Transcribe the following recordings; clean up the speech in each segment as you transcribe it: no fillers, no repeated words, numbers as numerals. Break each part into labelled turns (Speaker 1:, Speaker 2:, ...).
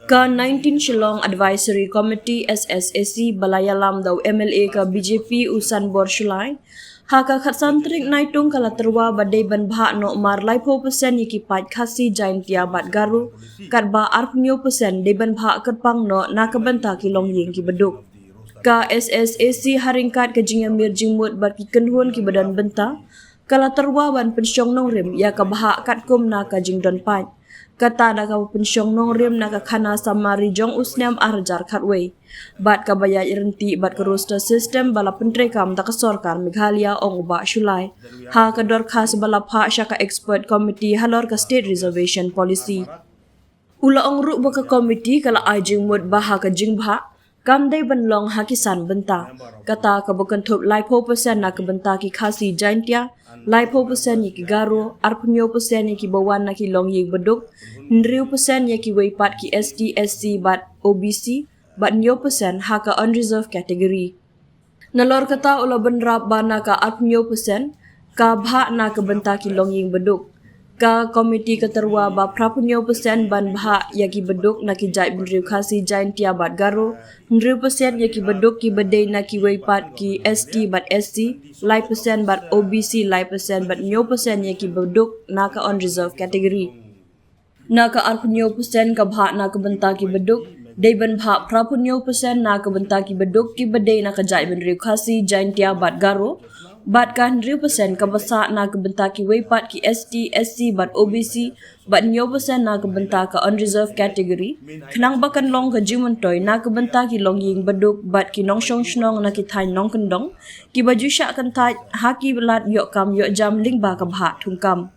Speaker 1: Ka 19 Shillong Advisory Committee SSAC balayalam daw MLA ka BJP usan Borshulai haka khatsantrik naitung kala Tyrwa badai ban bhah no mar lai 4% yikipat Khasi Jaintia bat Garo katba arpnyo persen de ban bhah kerpang no nakabanta ki longiing ki baduk. Ka SSAC haringkat ke jingamir jingmut bat ki kenhun ki badan benta kala Tyrwa ban pensyong nong rim ya ka bhah katkum na ka jingdon pat. Kata da ka pensyong nong rim na ka khana samari jong usnam arjar khatway. Bat ka baya irenti bat ka roster system bala pentrekam da ka sorkar Meghalaya ong uba Shulai. Ha ka dor khas bala pha syaka expert committee halor ka state reservation policy. Ula ong ru ba ka committee kala ajing mud baha ka jingbha kam dai ban long hakisan benta. Kata ka bukan thup lai 4% na ka benta ki Khasi Jaintia, lai 4% ki Garo, arpunyo persen ki bawan na ki longiing baduk, 9% ki weipat ki ST, SC bat OBC, bat 9% ha ka unreserved category. Nalor kata ula benrap bana ka arpunyo persen ka bhah na ka benta ki longiing baduk. Ka komiti ka Tyrwa ba prapunyo persen ban bhah yaki beduk na ki jai benriu Khasi Jaintia bat Garo, 100% yaki beduk ki bedai na ki weipat ki ST bat SC, lai persen bat OBC, lai persen bat 9% yaki beduk na ka unreserved category. Na ka arpunyo persen ka bhah na ka benta ki beduk, dai ban bhah prapunyo persen na ka benta ki beduk ki bedai na ka jai benriu Khasi Jaintia bat Garo, bat ka 100% ka basa na ka benta ki weipat ki ST, SC bat OBC, bat 9% na ka benta ka unreserved category, kenang bakan long ka jimuntoy na ka benta ki longiing baduk bat ki nong syong shnong na ki thay nong kendong, ki baju syak kan thay haki belat yok kam yok jam ling ba ka bhah thung kam.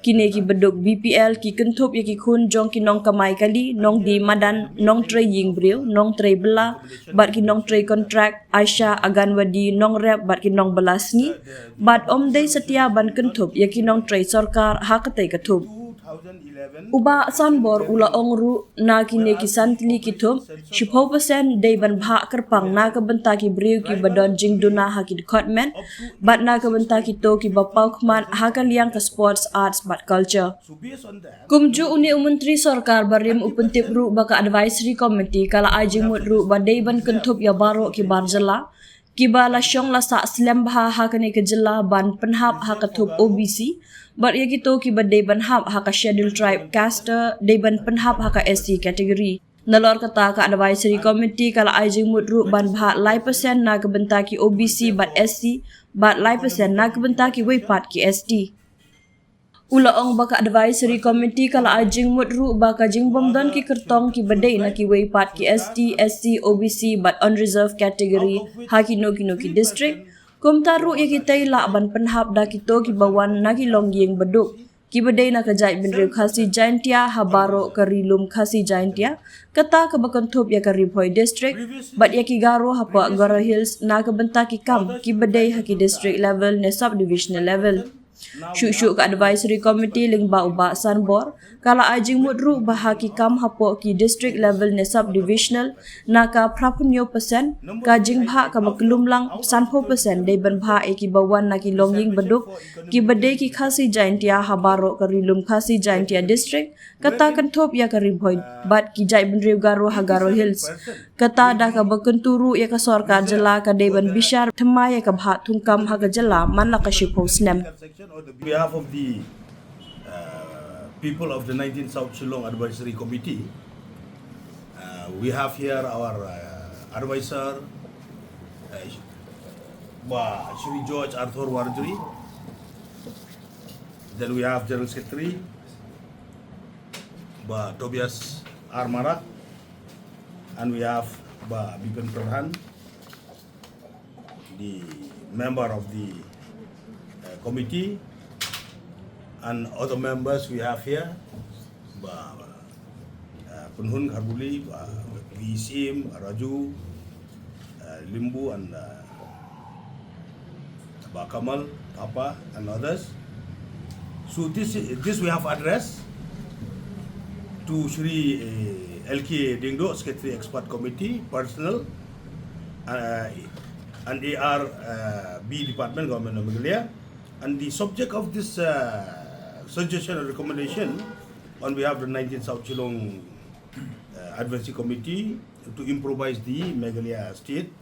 Speaker 1: Kini ki beduk BPL ki kentup ya ki khun jong ki nong kamai kali nong di madan nong tray ying briu nong tray bela bat ki nong tray contract Aisha aganwadi nong rep bat ki nong belasni bat om day setia ban kentup ya ki nong tray sorkar hakatai ketup. Uba sanbor ula ongru na kini ki santli ki thup 10% day ban bhah kerpang na ka benta ki briu ki badon jingduna ha ki department bat na ka benta ki to ki bapau khman ha ka liang ka sports arts bat culture. Kumju uni menteri sorkar barim upentip ru baka advisory committee kala ajing mudru badai ban kentup ya baro ki barjala ki bala syong la sa slam bha ha ka ne ke jela ban penhap ha ka thup OBC bat ya gitu ki badai ban hap ha ka schedule tribe caster dai ban penhap ha ka SC category. Nalor kata ka advisory committee kala ajing mudru ban bha lai persen na ka benta ki OBC bat SC bat lai persen na ka benta ki weipat ki ST. Ula ong baka advisory committee kala ajing mudru baka jing bomdon ki kertong ki badai na ki weipat ki ST, SC, OBC bat unreserved category ha ki no ki district. Kum taru ya ki taila ban penhap da ki to ki bawan na ki longiing baduk. Ki badai na ka jai benriu Khasi Jaintia ha baro ka rilum Khasi Jaintia kata ka bakan thup ya ka Ripoy district bat ya ki Garo ha pa Garo Hills na ka benta ki kam ki badai ha ki district level ne subdivisional level. Syuk-syuk ka advisory committee ling ba uba sanbor kala ajing mudru bahaki kam hapo ki district level ne subdivisional na ka prapunyo persen ka jing bha ka maklumlang 10% dai ban bha e ki bawan na ki longiing baduk ki badai ki Khasi Jaintia ha baro ka rilum Khasi Jaintia district kata kan thop ya ka Ripoy bat ki jai benriu Garo ha Garo Hills kata da ka bakenturu ya ka sorkar jela ka dai ban bishar thema ya ka bha thungkam ha ka jela man la ka shipo snam.
Speaker 2: On behalf of the people of the 19th South Shillong Advisory Committee, we have here our advisor, Shri George Arthur Wardry. Then we have General Secretary, Tobias Armara, and we have Bipen Pradhan, the member of the committee, and other members we have here, Penhun Kharbuli, Isim, Raju, Limbu, and Kamal, Papa, and others. So this we have addressed to Shri LK Dingdo, Secretary Expert Committee, Personal, and B Department, Government of Meghalaya. And the subject of this suggestion or recommendation on behalf of the 19th South Shillong advisory committee to improvise the Meghalaya State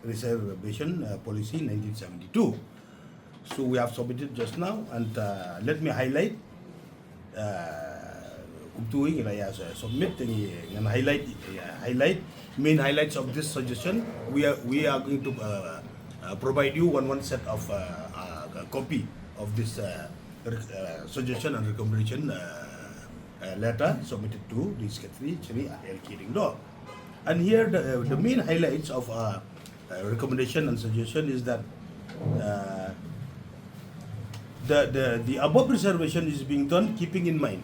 Speaker 2: Reservation Policy 1972. So we have submitted just now, and let me highlight. Tuwing submit and highlight main highlights of this suggestion. We are going to provide you one set of copy of this suggestion and recommendation letter submitted to the Secretary Shri L.K. Dingdo. And here the main highlights of recommendation and suggestion is that the above reservation is being done keeping in mind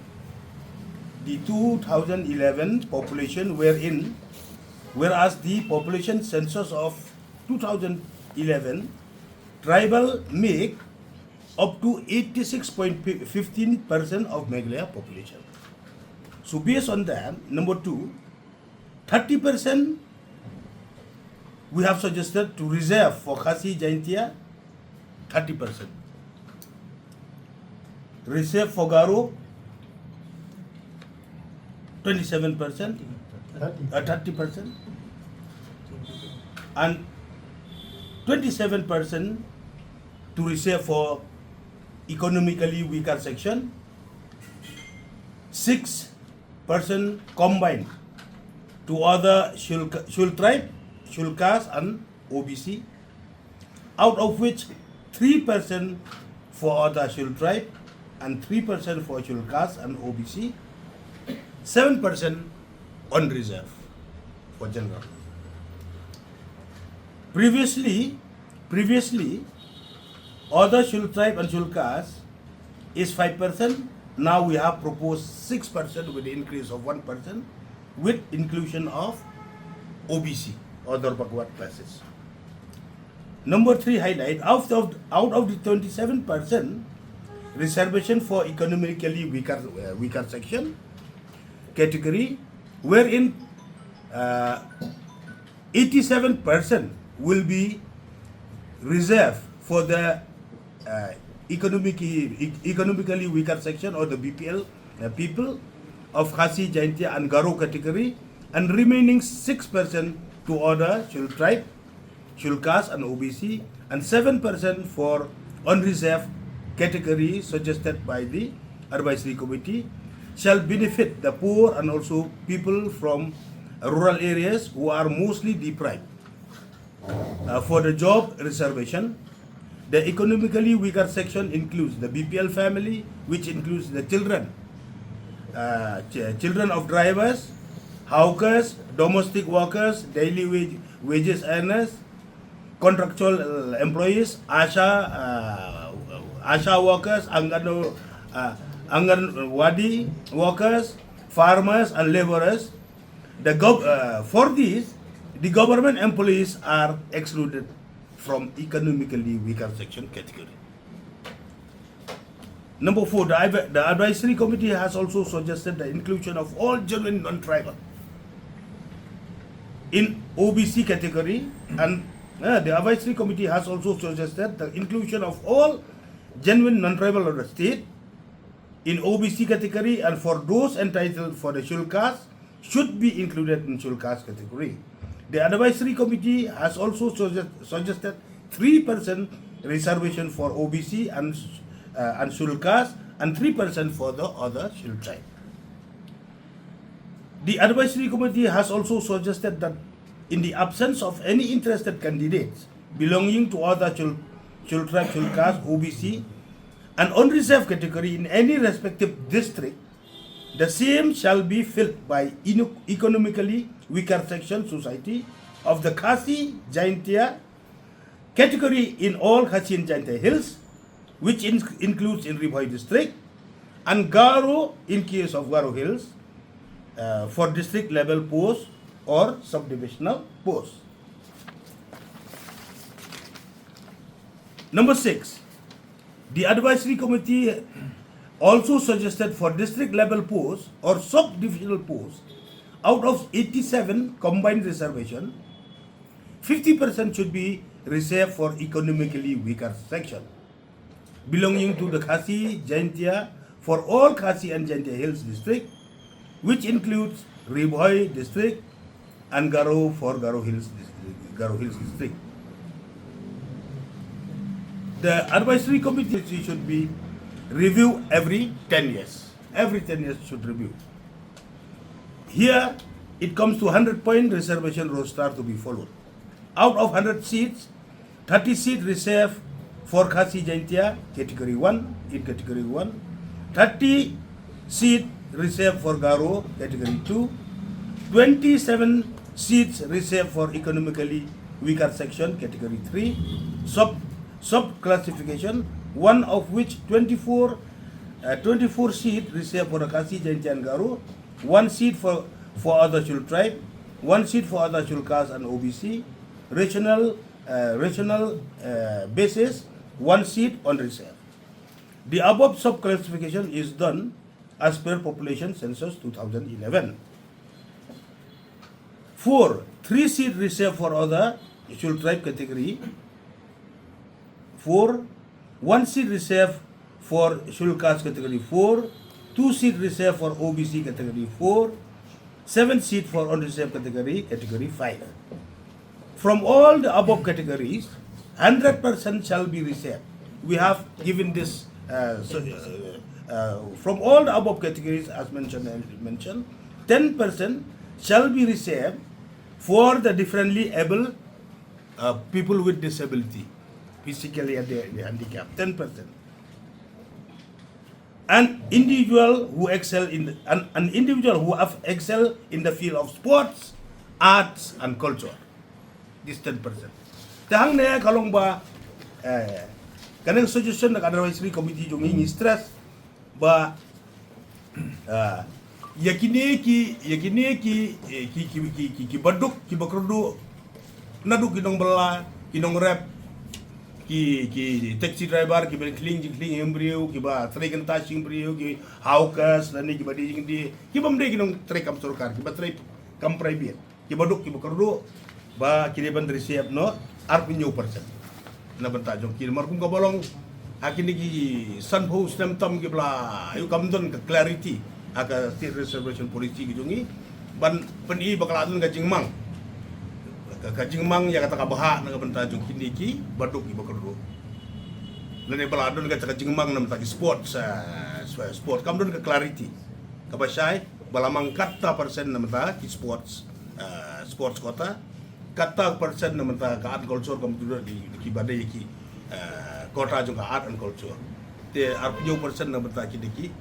Speaker 2: the 2011 population whereas the population census of 2011 tribal make up to 86.15% of Meghalaya population. So based on that, number 2, 30% we have suggested to reserve for Khasi Jaintia, 30%. Reserve for Garo, 27%, 30%, and 27% to reserve for economically weaker section, 6% combined to other Shul tribe, Shul caste and OBC, out of which 3% for other Shul tribe and 3% for Shul caste and OBC, 7% on reserve for general. Previously, other Shul tribe and Shul caste is 5%. Now we have proposed 6% with the increase of 1% with inclusion of OBC, other backward classes. Number 3 highlight, out of the 27% reservation for economically weaker section category, wherein 87% will be reserved for the economically weaker section or the BPL people of Khasi, Jaintia and Garo category, and remaining 6% to other Shul tribe, Shul caste and OBC, and 7% for unreserved category suggested by the advisory committee shall benefit the poor and also people from rural areas who are mostly deprived. For the job reservation, the economically weaker section includes the BPL family, which includes the children of drivers, hawkers, domestic workers, daily wages earners, contractual employees, ASHA workers, Anganwadi workers, farmers and laborers. For these, the government employees are excluded from economically weaker section category. Number 4, the advisory committee has also suggested the inclusion of all genuine non-tribal in OBC category, and the advisory committee has also suggested the inclusion of all genuine non-tribal of the state in OBC category, and for those entitled for the Shul caste should be included in Shul caste category. The advisory committee has also suggested 3% reservation for OBC and Shul caste and 3% for the other Shul tribe. The advisory committee has also suggested that in the absence of any interested candidates belonging to other Shul tribe, Shul caste, OBC and unreserved category in any respective district, the same shall be filled by economically weaker section society of the Khasi Jaintia category in all Khasi and Jaintia hills, which includes in Ribhoi district, and Garo in case of Garo hills for district level posts or subdivisional posts. Number 6, the advisory committee also suggested for district level posts or sub-divisional posts, out of 87 combined reservation, 50% should be reserved for economically weaker section belonging to the Khasi Jaintia for all Khasi and Jaintia Hills district, which includes Ribhoi district, and Garo for Garo Hills district. The advisory committee should be review every 10 years. Every 10 years should review. Here, it comes to 100-point reservation roster to be followed. Out of 100 seats, 30 seats reserved for Khasi Jaintia, category 1, in category 1. 30 seats reserved for Garo, category 2. 27 seats reserved for economically weaker section, category 3. Sub-classification, one of which 24 seats reserved for Khasi Jaintia and Garo, 1 seat for other Shul tribe, 1 seat for other Shul caste and OBC, regional basis, 1 seat on reserve. The above sub-classification is done as per population census 2011. 4. 3 seats reserved for other Shul tribe category. 4. 1 seat reserved for Shul caste category 4. 2 seats reserved for OBC category 4. 7 seats for unreserved category 5. From all the above categories, 100% shall be reserved. We have given this from all the above categories as mentioned, 10% shall be reserved for the differently able people with disability, physically and the handicapped, 10%. An individual who excel in an individual who have excel in the field of sports, arts and culture. This 10%. Tahang na kalong ba kanang suggestion ng advisory committee yung ini stress ba yakini ki baduk ki bakrudu naduk kinong bala kinong rep ki taxi driver ki ben clean embryo ki ba tray kan touching embryo ki hawkers nani ki ba di bam de kinong tray kam sarkar ki ba tray kam private ki baduk ki bakrudu ba kini ban receive no arpinyo percent na banta jong kini mar kung kabalong akini ki san ho stem tam ki bla ayu kam don ka clarity aka state reservation policy ki jongi ban peni bakaladun ka jingmang ya kata bhah na banta jong kini ki baduk ki bakro lene baladun ka jingmang nam ta ki sports kam don ka clarity ka basay balamang kata persen nam ta ki sports quota kata persen na mata ka art culture kam tu di badai ki kota jong ka art and culture te arpjo persen na mata ki deki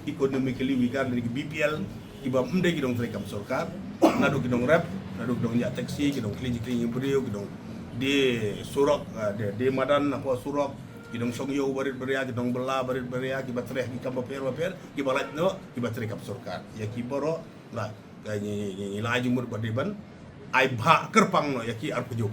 Speaker 2: economically weaker dari BPL ki ba mde ki dong trekam sarkar nadu ki dong rap nadu ki dong ya taxi ki dong clean brio ki dong de surok de madan apa surok ki dong songyo barit beria ki dong bela barit beria ki batreh ki kam paper ki balat no ki batreh kam sarkar ya ki boro la ka ni la jumur badeban ai bhah kerpang no yaki 70%.